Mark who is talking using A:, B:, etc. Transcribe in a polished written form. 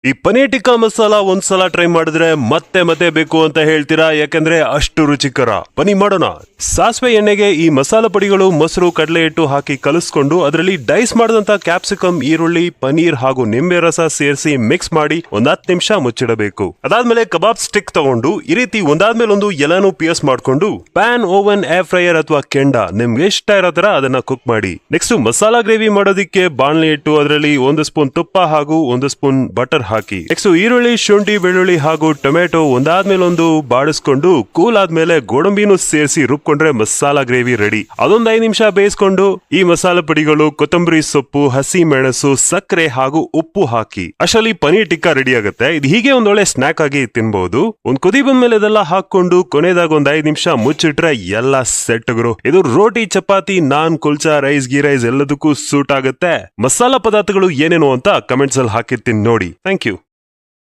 A: ಈ ಪನೀರ್ ಟಿಕ್ಕಾ ಮಸಾಲ ಒಂದ್ಸಲ ಟ್ರೈ ಮಾಡಿದ್ರೆ ಮತ್ತೆ ಮತ್ತೆ ಬೇಕು ಅಂತ ಹೇಳ್ತೀರಾ, ಯಾಕಂದ್ರೆ ಅಷ್ಟು ರುಚಿಕರ. ಬನ್ನಿ ಮಾಡೋಣ. ಸಾಸಿವೆ ಎಣ್ಣೆಗೆ ಈ ಮಸಾಲ ಪುಡಿಗಳು, ಮೊಸರು, ಕಡಲೆ ಹಿಟ್ಟು ಹಾಕಿ ಕಲಿಸ್ಕೊಂಡು ಅದರಲ್ಲಿ ಡೈಸ್ ಮಾಡಿದಂತ ಕ್ಯಾಪ್ಸಿಕಮ್, ಈರುಳ್ಳಿ, ಪನೀರ್ ಹಾಗೂ ನಿಂಬೆ ರಸ ಸೇರಿಸಿ ಮಿಕ್ಸ್ ಮಾಡಿ 10 ನಿಮಿಷ ಮುಚ್ಚಿಡಬೇಕು. ಅದಾದ್ಮೇಲೆ ಕಬಾಬ್ ಸ್ಟಿಕ್ ತಗೊಂಡು ಈ ರೀತಿ ಒಂದಾದ್ಮೇಲೆ ಒಂದು ಎಲ್ಲಾನು ಪಿಯರ್ಸ್ ಮಾಡ್ಕೊಂಡು ಪ್ಯಾನ್, ಓವನ್, ಏರ್ ಫ್ರೈಯರ್ ಅಥವಾ ಕೆಂಡ ನಿಮ್ಗೆ ಇಷ್ಟ ಇರೋ ತರ ಅದನ್ನ ಕುಕ್ ಮಾಡಿ. ನೆಕ್ಸ್ಟ್ ಮಸಾಲಾ ಗ್ರೇವಿ ಮಾಡೋದಿಕ್ಕೆ ಬಾಣಲೆ ಇಟ್ಟು ಅದರಲ್ಲಿ 1 ಸ್ಪೂನ್ ತುಪ್ಪ ಹಾಗೂ 1 ಸ್ಪೂನ್ ಬಟರ್ ಹಾಕಿ. ನೆಕ್ಸ್ಟ್ ಈರುಳ್ಳಿ, ಶುಂಠಿ, ಬೆಳ್ಳುಳ್ಳಿ ಹಾಗೂ ಟೊಮೆಟೊ ಒಂದಾದ್ಮೇಲೆ ಒಂದು ಬಾಡಿಸ್ಕೊಂಡು ಕೂಲ್ ಆದ್ಮೇಲೆ ಗೋಡಂಬಿನೂ ಸೇರಿಸಿ ರುಬ್ಕೊಂಡ್ರೆ ಮಸಾಲಾ ಗ್ರೇವಿ ರೆಡಿ. ಅದೊಂದು 5 ನಿಮಿಷ ಬೇಯಿಸ್ಕೊಂಡು ಈ ಮಸಾಲ ಪುಡಿಗಳು, ಕೊತ್ತಂಬರಿ ಸೊಪ್ಪು, ಹಸಿ ಮೆಣಸು, ಸಕ್ಕರೆ ಹಾಗೂ ಉಪ್ಪು ಹಾಕಿ ಅಷ್ಟರಲ್ಲಿ ಪನೀರ್ ಟಿಕ್ಕಾ ರೆಡಿ ಆಗುತ್ತೆ. ಇದು ಹೀಗೆ ಒಂದೊಳ್ಳೆ ಸ್ನಾಕ್ ಆಗಿ ತಿನ್ಬಹುದು. ಒಂದ್ ಕುದಿ ಬಂದ್ಮೇಲೆ ಇದೆಲ್ಲ ಹಾಕೊಂಡು ಕೊನೆದಾಗ ಒಂದ್ 5 ನಿಮಿಷ ಮುಚ್ಚಿಟ್ರೆ ಎಲ್ಲ ಸೆಟ್ ಗುರು. ಇದು roti, chapati, naan, kulcha, rice, ghee rice ಎಲ್ಲದಕ್ಕೂ ಸೂಟ್ ಆಗುತ್ತೆ. ಮಸಾಲಾ ಪದಾರ್ಥಗಳು ಏನೇನು ಅಂತ ಕಮೆಂಟ್ಸ್ ಅಲ್ಲಿ ಹಾಕಿರ್ತೀನಿ ನೋಡಿ. Thank you.